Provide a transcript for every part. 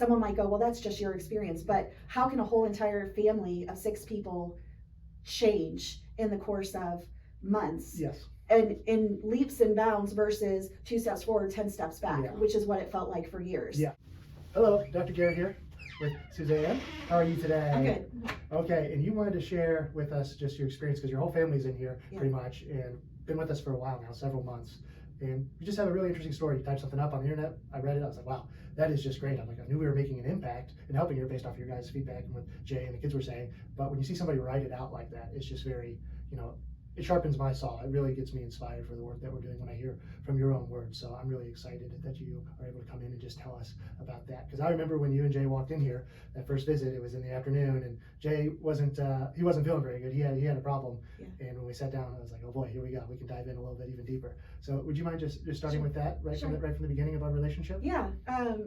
someone might go, well, that's just your experience, but how can a whole entire family of 6 people change in the course of months? Yes. And in leaps and bounds versus 2 steps forward, 10 steps back, Yeah. which is what it felt like for years. Yeah. Hello, Dr. Garrett here with Suzanne. How are you today? I'm good. Okay, and you wanted to share with us just your experience because your whole family's in here Yeah. pretty much and been with us for a while now, several months. And you just have a really interesting story. You typed something up on the internet. I read it. I was like, wow, that is just great. I'm like, I knew we were making an impact and helping her based off your guys' feedback and what Jay and the kids were saying. But when you see somebody write it out like that, it's just very, it sharpens my saw. It really gets me inspired for the work that we're doing when I hear from your own words. So I'm really excited that you are able to come in and just tell us about that. Because I remember when you and Jay walked in here, that first visit, it was in the afternoon, and Jay wasn't feeling very good. He had a problem. Yeah. And when we sat down, I was like, oh boy, here we go. We can dive in a little bit even deeper. So would you mind just starting Sure. with that right Sure. from the beginning of our relationship? Yeah.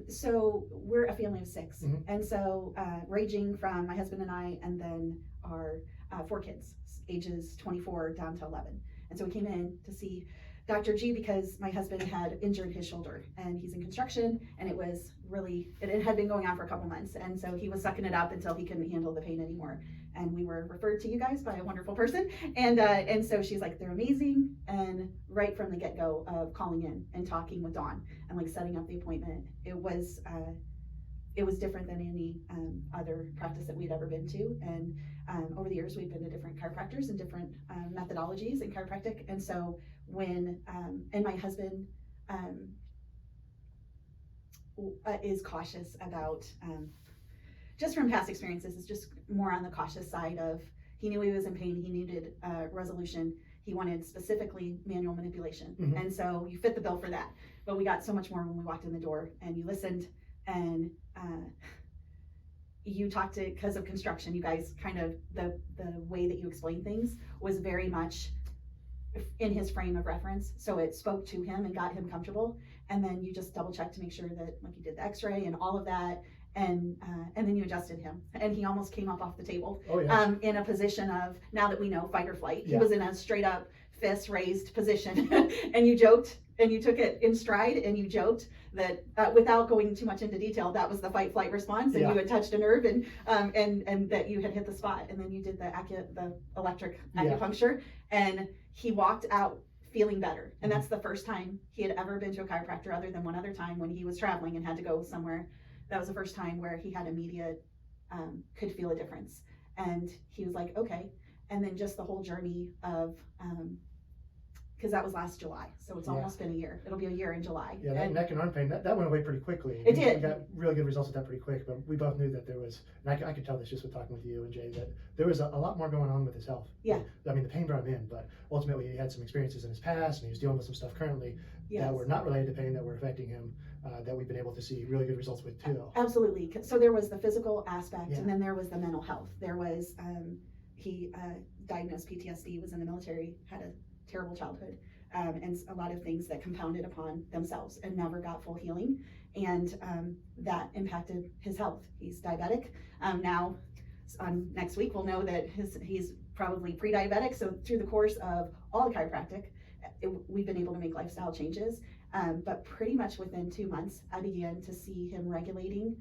So we're a family of 6, Mhm. and so ranging from my husband and I, and then our 4 kids, ages 24 down to 11. And so we came in to see Dr. G because my husband had injured his shoulder, and he's in construction, and it had been going on for a couple months, and so he was sucking it up until he couldn't handle the pain anymore. And we were referred to you guys by a wonderful person, and so she's like, they're amazing. And right from the get-go of calling in and talking with Dawn and like setting up the appointment, it was different than any other practice that we'd ever been to. And over the years, we've been to different chiropractors and different methodologies in chiropractic. And so when, and my husband is cautious about, just from past experiences, is just more on the cautious side of, he knew he was in pain, he needed resolution. He wanted specifically manual manipulation. Mhm. And so you fit the bill for that. But we got so much more when we walked in the door and you listened. And you talked to, because of construction, you guys kind of, the way that you explain things was very much in his frame of reference. So it spoke to him and got him comfortable. And then you just double checked to make sure that, like, you did the x-ray and all of that. And then you adjusted him. And he almost came up off the table. Oh, yeah. In a position of, now that we know, fight or flight. He Yeah. was in a straight up fist raised position. And you joked, and you took it in stride, and you joked that without going too much into detail, that was the fight flight response, and Yeah. you had touched a nerve, and that you had hit the spot, and then you did the electric acupuncture, and he walked out feeling better. And that's the first time he had ever been to a chiropractor, other than one other time when he was traveling and had to go somewhere. That was the first time where he had immediate could feel a difference, and he was like, okay. And then just the whole journey of because that was last July, so it's almost been a year. It'll be a year in July. Yeah, that neck and arm pain, that went away pretty quickly. It did. We got really good results with that pretty quick, but we both knew that there was, and I could tell this just with talking with you and Jay, that there was a lot more going on with his health. Yeah. I mean, the pain brought him in, but ultimately he had some experiences in his past, and he was dealing with some stuff currently that were not related to pain, that were affecting him, that we've been able to see really good results with too. Absolutely. So there was the physical aspect, Yeah. and then there was the mental health. There was, he diagnosed PTSD, was in the military, had a terrible childhood. And a lot of things that compounded upon themselves and never got full healing, and that impacted his health. He's diabetic. Now, next week we'll know that he's probably pre-diabetic. So through the course of all the chiropractic, we've been able to make lifestyle changes. But pretty much within 2 months, I began to see him regulating.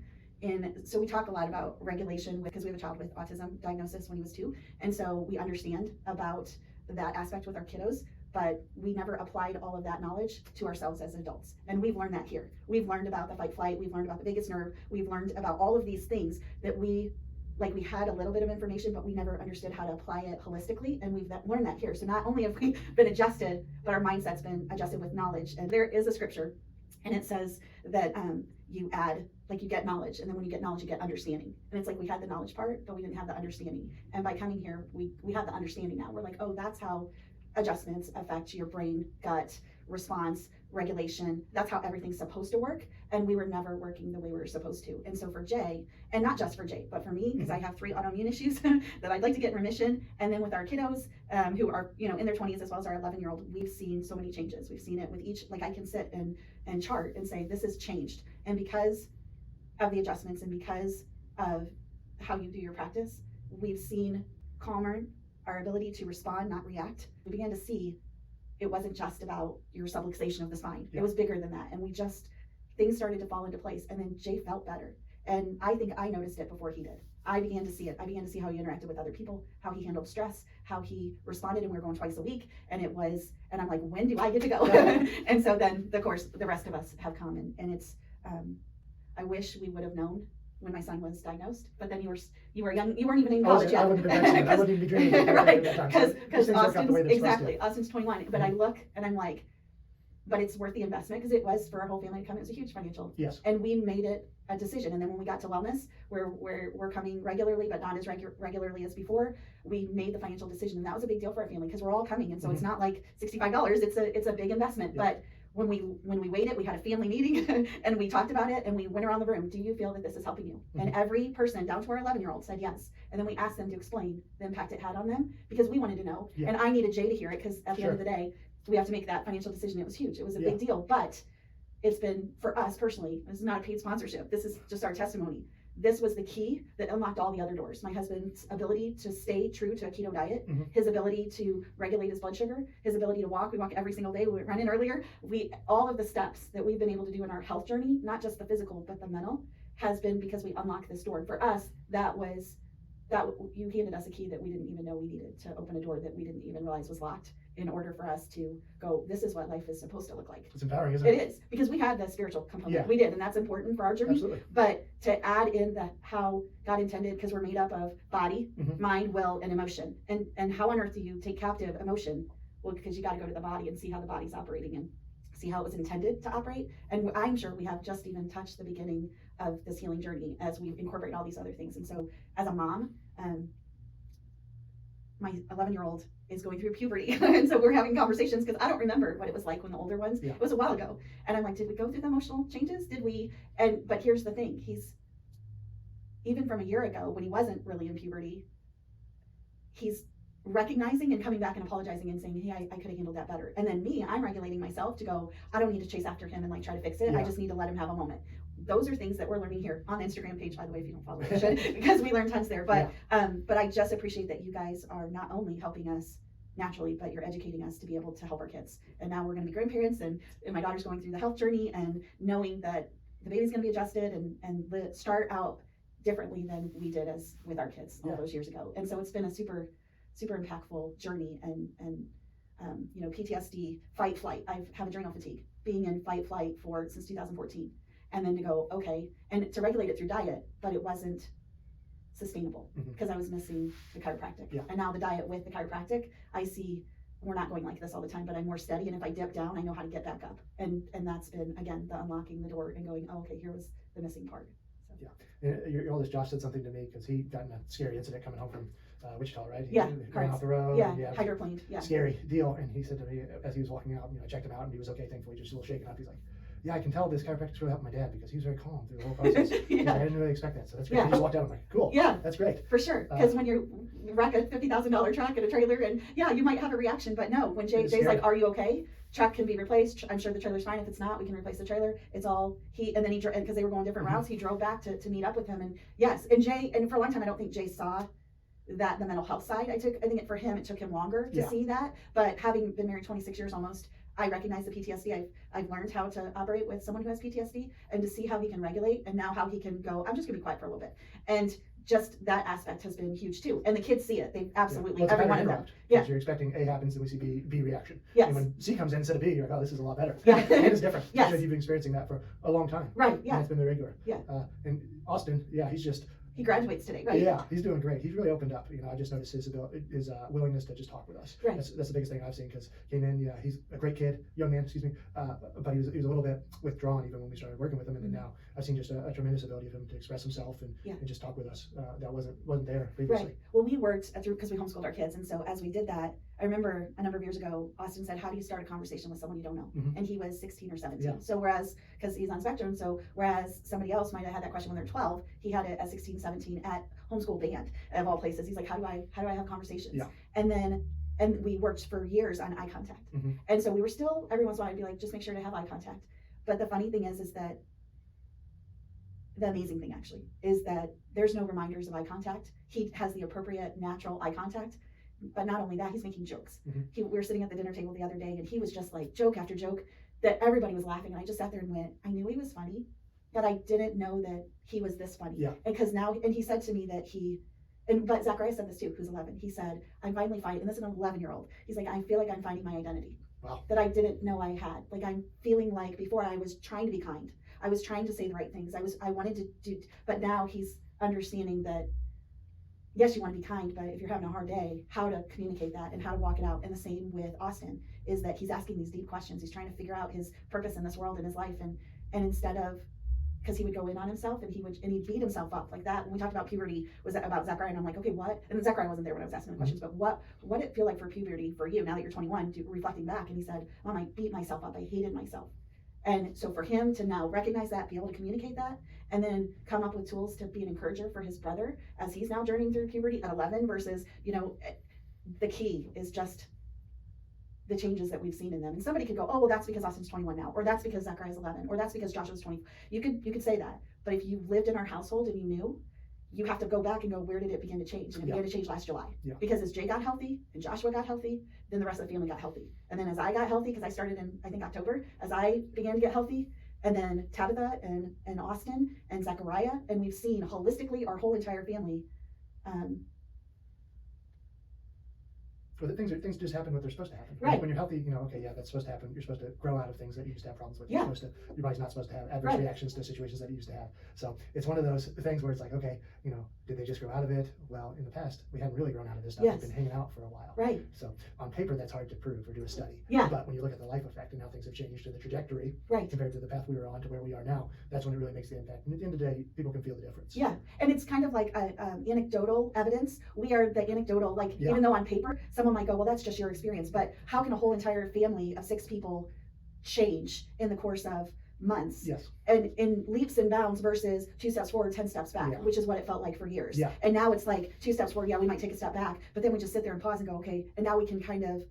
So we talk a lot about regulation because we have a child with autism diagnosis when he was 2, and so we understand about that aspect with our kiddos. But we never applied all of that knowledge to ourselves as adults. And we've learned that here. We've learned about the fight flight, we've learned about the vagus nerve, we've learned about all of these things that we had a little bit of information, but we never understood how to apply it holistically. And we've learned that here. So not only have we been adjusted, but our mindset's been adjusted with knowledge. And there is a scripture, and it says that you get knowledge, and then when you get knowledge, you get understanding. And it's like we had the knowledge part, but we didn't have the understanding. And by coming here, we have the understanding now. We're like, oh, that's how adjustments affect your brain, gut, response, regulation. That's how everything's supposed to work. And we were never working the way we were supposed to. And so for Jay, and not just for Jay, but for me, because I have 3 autoimmune issues that I'd like to get in remission. And then with our kiddos who are, in their 20s, as well as our 11-year-old, we've seen so many changes. We've seen it with each, like I can sit and chart and say, this has changed. And because of the adjustments and because of how you do your practice, we've seen calmer, our ability to respond, not react. We began to see it wasn't just about your subluxation of the spine. It was bigger than that. And things started to fall into place. And then Jay felt better. And I think I noticed it before he did. I began to see it. I began to see how he interacted with other people, how he handled stress, how he responded, and we were going twice a week. And I'm like, when do I get to go? And so then, of course, the rest of us have come, and it's, I wish we would have known when my son was diagnosed, but then you were young, you weren't even in college yet. I wouldn't have been I wouldn't even be dreaming. Right, because Austin's 21, but I look and I'm like, but it's worth the investment, because it was for our whole family to come. It was a huge financial. Yes. And we made it a decision. And then when we got to wellness, where we're coming regularly, but not as regularly as before, we made the financial decision, and that was a big deal for our family, because we're all coming, and so it's not like $65. It's a big investment. Yeah. But when we weighed it, we had a family meeting and we talked about it, and we went around the room. Do you feel that this is helping you? And every person, down to our 11-year-old, said yes. And then we asked them to explain the impact it had on them, because we wanted to know. Yeah. And I needed Jay to hear it, because at the end of the day, we have to make that financial decision. It was huge. It was a big deal. But it's been, for us personally, this is not a paid sponsorship. This is just our testimony. This was the key that unlocked all the other doors. My husband's ability to stay true to a keto diet, his ability to regulate his blood sugar, his ability to walk. We walk every single day. We run in earlier. All of the steps that we've been able to do in our health journey, not just the physical, but the mental, has been because we unlocked this door. For us, you handed us a key that we didn't even know we needed to open a door that we didn't even realize was locked, in order for us to go, this is what life is supposed to look like. It's empowering, isn't it? It is, because we had the spiritual component. Yeah. We did, and that's important for our journey. Absolutely. But to add in the how God intended, because we're made up of body, mind, will, and emotion. And how on earth do you take captive emotion? Well, because you got to go to the body and see how the body's operating and see how it was intended to operate. And I'm sure we have just even touched the beginning of this healing journey as we incorporate all these other things. And so as a mom, my 11-year-old is going through puberty. And so we're having conversations, because I don't remember what it was like when the older ones, it was a while ago. And I'm like, did we go through the emotional changes? But here's the thing, he's, even from a year ago when he wasn't really in puberty, he's recognizing and coming back and apologizing and saying, hey, I could have handled that better. And then I'm regulating myself to go, I don't need to chase after him and like try to fix it. I just need to let him have a moment. Those are things that we're learning here on the Instagram page, by the way, if you don't follow it, you should, because we learn tons there. But I just appreciate that you guys are not only helping us naturally, but you're educating us to be able to help our kids. And now we're going to be grandparents, and my daughter's going through the health journey, and knowing that the baby's going to be adjusted and start out differently than we did as with our kids all those years ago. And so it's been a super, super impactful journey. And PTSD, fight, flight. I have adrenal fatigue, being in fight, flight since 2014. And then to go, okay, and to regulate it through diet, but it wasn't sustainable, because I was missing the chiropractic. Yeah. And now the diet with the chiropractic, I see we're not going like this all the time, but I'm more steady. And if I dip down, I know how to get back up. And that's been, again, the unlocking the door and going, oh, okay, here was the missing part. So. Yeah. And your oldest Josh said something to me, because he got in a scary incident coming home from Wichita, right? He ran off the road. Yeah, hydroplaned. Yeah. Scary deal. And he said to me, as he was walking out, I checked him out, and he was okay, thankfully, just a little shaken up. He's like, yeah, I can tell this chiropractic's really helped my dad, because he was very calm through the whole process. I didn't really expect that, so that's great. He just walked out, I'm like, cool. Yeah, that's great. For sure, because when you wreck a $50,000 truck and a trailer, and you might have a reaction, but no, when Jay's like, are you okay? Truck can be replaced. I'm sure the trailer's fine. If it's not, we can replace the trailer. It's all because they were going different routes, he drove back to meet up with him. And yes, and Jay, and for a long time, I don't think Jay saw that the mental health side. I think for him, it took him longer to see that. But having been married 26 years almost, I recognize the PTSD. I've learned how to operate with someone who has PTSD, and to see how he can regulate, and now how he can go, I'm just gonna be quiet for a little bit. And just that aspect has been huge too. And the kids see it. They absolutely, every one of them. Yeah. You're expecting A happens, and we see B reaction. Yes. And when C comes in instead of B, you're like, oh, this is a lot better. Yeah. And it's different. Yes. Because you've been experiencing that for a long time. Right, yeah. And it's been the regular. Yeah. And Austin, he graduates today, right? Yeah, he's doing great. He's really opened up. I just noticed his willingness to just talk with us. Right. That's the biggest thing I've seen, because came in, he's a great kid, young man, but he was a little bit withdrawn even when we started working with him, and then now I've seen just a tremendous ability of him to express himself and just talk with us. That wasn't there previously. Right. Well, we worked through, because we homeschooled our kids, and so as we did that, I remember a number of years ago, Austin said, how do you start a conversation with someone you don't know? And he was 16 or 17. Yeah. So because he's on spectrum, whereas somebody else might have had that question when they're 12, he had it at 16, 17 at homeschool band of all places. He's like, how do I have conversations? Yeah. And we worked for years on eye contact. And so we were still, every once in a while, I'd be like, just make sure to have eye contact. But the funny thing is that the amazing thing actually is that there's no reminders of eye contact. He has the appropriate natural eye contact. But not only that, he's making jokes. We were sitting at the dinner table the other day, and he was just like joke after joke that everybody was laughing. And I just sat there and went, I knew he was funny, but I didn't know that he was this funny. Yeah. And he said to me that but Zachariah said this too, who's 11. He said, I'm finally finding, and this is an 11-year-old. He's like, I feel like I'm finding my identity. Wow. That I didn't know I had. Like, I'm feeling like before I was trying to be kind. I was trying to say the right things. I wanted to do, but now he's understanding that, yes, you want to be kind, but if you're having a hard day, how to communicate that and how to walk it out. And the same with Austin is that he's asking these deep questions. He's trying to figure out his purpose in this world and his life. And instead of, because he would go in on himself and he'd beat himself up like that. When we talked about puberty, was that about Zachariah? And I'm like, okay, what? And then Zachariah wasn't there when I was asking him questions, but what did it feel like for puberty for you now that you're 21, reflecting back? And he said, Mom, I beat myself up. I hated myself. And so for him to now recognize that, be able to communicate that, and then come up with tools to be an encourager for his brother as he's now journeying through puberty at 11 versus, the key is just the changes that we've seen in them. And somebody could go, oh, well, that's because Austin's 21 now, or that's because Zachariah's 11, or that's because Joshua's 20. You could say that. But if you lived in our household and you knew, you have to go back and go, where did it begin to change? And it began to change last July. Yeah. Because as Jay got healthy and Joshua got healthy, then the rest of the family got healthy. And then as I got healthy, because I started in, I think, October, as I began to get healthy, and then Tabitha and Austin and Zachariah, and we've seen holistically our whole entire family. Well, things just happen what they're supposed to happen. Right. When you're healthy, okay, yeah, that's supposed to happen. You're supposed to grow out of things that you used to have problems with. Yeah. Your body's not supposed to have adverse reactions to situations that it used to have. So it's one of those things where it's like, okay, did they just grow out of it? Well, in the past, we hadn't really grown out of this stuff. Yes. We've been hanging out for a while. Right. So on paper, that's hard to prove or do a study. Yeah. But when you look at the life effect and how things have changed in the trajectory right. compared to the path we were on to where we are now, that's when it really makes the impact. And at the end of the day, people can feel the difference. Yeah. And it's kind of like anecdotal evidence. We are the anecdotal, even though on paper, someone might go, well, that's just your experience. But how can a whole entire family of 6 people change in the course of months? Yes. And in leaps and bounds versus 2 steps forward, 10 steps back, yeah. which is what it felt like for years. Yeah. And now it's like 2 steps forward, yeah, we might take a step back, but then we just sit there and pause and go, okay, and now we can kind of,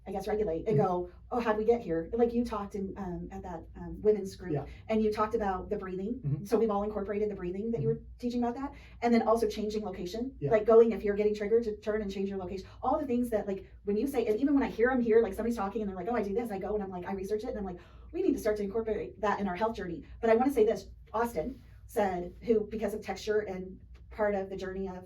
I guess, regulate and go, oh, how'd we get here? Like you talked in at that women's group, yeah. and you talked about the breathing. Mm-hmm. So we've all incorporated the breathing that you were teaching about that. And then also changing location, yeah. like going, if you're getting triggered, to turn and change your location. All the things that, like, when you say, and even when I hear them here, like somebody's talking and they're like, oh, I do this, I go and I'm like, I research it, and I'm like, we need to start to incorporate that in our health journey. But I want to say this, Austin said, who, because of texture and part of the journey of,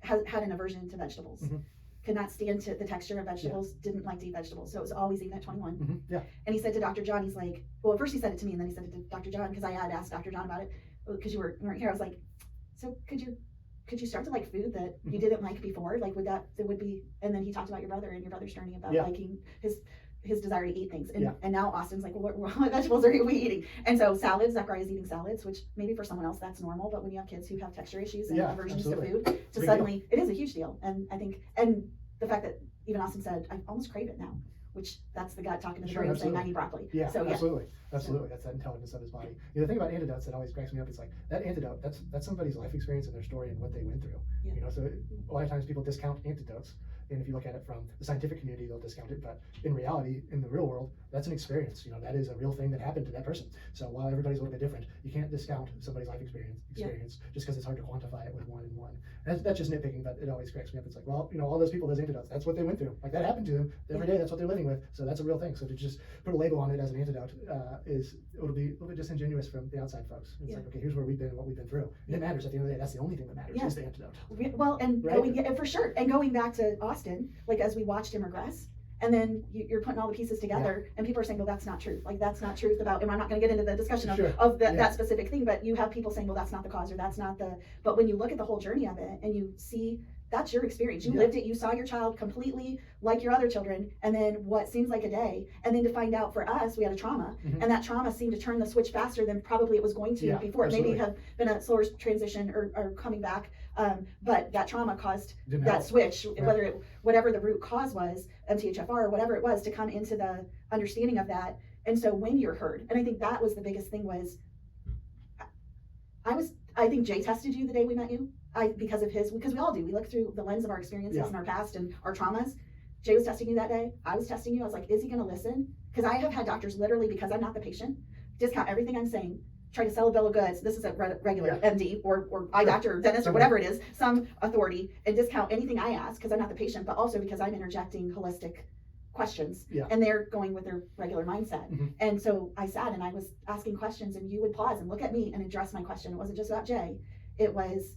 had an aversion to vegetables. Mm-hmm. Could not stand to the texture of vegetables, didn't like to eat vegetables. So it was always even at 21. Mm-hmm. Yeah. And he said to Dr. John, he's like, well, at first he said it to me, and then he said it to Dr. John, because I had asked Dr. John about it, because you weren't here. I was like, so could you start to like food that you didn't like before? Like, it would be, and then he talked about your brother and your brother's journey about liking his desire to eat things. And now Austin's like, well, what vegetables are we eating? And so salads, Zachariah's eating salads, which maybe for someone else that's normal, but when you have kids who have texture issues and aversions to food, suddenly, it is a huge deal. And I think, and the fact that even Austin said, I almost crave it now, which that's the gut talking to the brain saying, I need broccoli. Yeah, so, absolutely. Absolutely. That's that intelligence of his body. The thing about antidotes that always cracks me up is like that antidote, that's somebody's life experience and their story and what they went through. Yeah. So a lot of times people discount antidotes. And if you look at it from the scientific community, they'll discount it. But in reality, in the real world, that's an experience. That is a real thing that happened to that person. So while everybody's a little bit different, you can't discount somebody's life experience just because it's hard to quantify it with one and one. And that's just nitpicking, but it always cracks me up. It's like, well, all those people, those antidotes, that's what they went through. Like that happened to them every day. That's what they're living with. So that's a real thing. So to just put a label on it as an antidote it'll be a little bit disingenuous from the outside folks. It's like, okay, here's where we've been and what we've been through. And it matters at the end of the day. That's the only thing that matters is the antidote. Well, and for sure. And going back to Austin, like as we watched him regress, and then you're putting all the pieces together, and people are saying, well, that's not true. Like, that's not truth about, and I'm not going to get into the discussion of that specific thing, but you have people saying, well, that's not the cause, or that's not the, but when you look at the whole journey of it, and you see, that's your experience. You lived it, you saw your child completely like your other children, and then what seems like a day, and then to find out for us, we had a trauma, and that trauma seemed to turn the switch faster than probably it was going to before. Absolutely. Maybe have been a slower transition or coming back, but that trauma caused that switch, whatever the root cause was, MTHFR or whatever it was, to come into the understanding of that. And so when you're heard, and I think that was the biggest thing was, I think Jay tested you the day we met you. Because we all do. We look through the lens of our experiences and our past and our traumas. Jay was testing you that day. I was testing you. I was like, is he going to listen? Because I have had doctors literally, because I'm not the patient, discount everything I'm saying, try to sell a bill of goods. This is a regular MD or eye doctor or dentist or whatever it is, some authority, and discount anything I ask because I'm not the patient, but also because I'm interjecting holistic questions, Yeah. and they're going with their regular mindset. Mhm. And so I sat and I was asking questions, and you would pause and look at me and address my question. It wasn't just about Jay. It was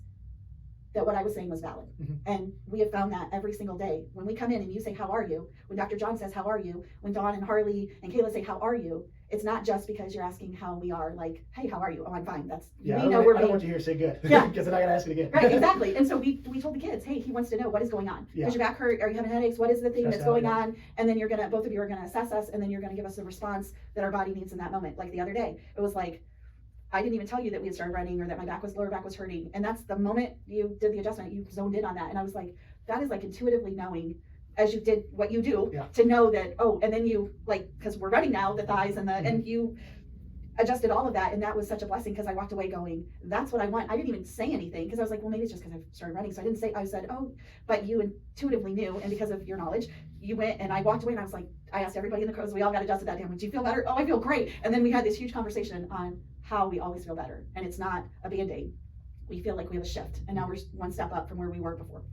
that what I was saying was valid. Mhm. And we have found that every single day. When we come in and you say, how are you? When Dr. John says, how are you? When Dawn and Harley and Kayla say, how are you? It's not just because you're asking how we are, like, hey, how are you? Oh, I'm fine. That's, Yeah, we know we're I don't being, want you to hear say good. Yeah. Because then I got to ask it again. right, exactly. And so we told the kids, hey, he wants to know what is going on. Yeah. Does your back hurt? Are you having headaches? What is the thing Stressed that's out, going yeah. on? And then both of you are gonna assess us, and then you're gonna give us a response that our body needs in that moment. Like the other day, it was like, I didn't even tell you that we had started running or that my lower back was hurting. And that's the moment you did the adjustment, you zoned in on that. And I was like, that is like intuitively knowing, as you did what you do, Yeah. to know that, oh, and then you like, because we're running now, the thighs and and you adjusted all of that. And that was such a blessing, because I walked away going, that's what I want. I didn't even say anything, because I was like, well, maybe it's just because I started running. So I said, oh, but you intuitively knew. And because of your knowledge, you went, and I walked away, and I was like, I asked everybody in the crowds, we all got adjusted that day. Do you feel better? Oh, I feel great. And then we had this huge conversation on how we always feel better. And it's not a Band-Aid. We feel like we have a shift, and now we're one step up from where we were before.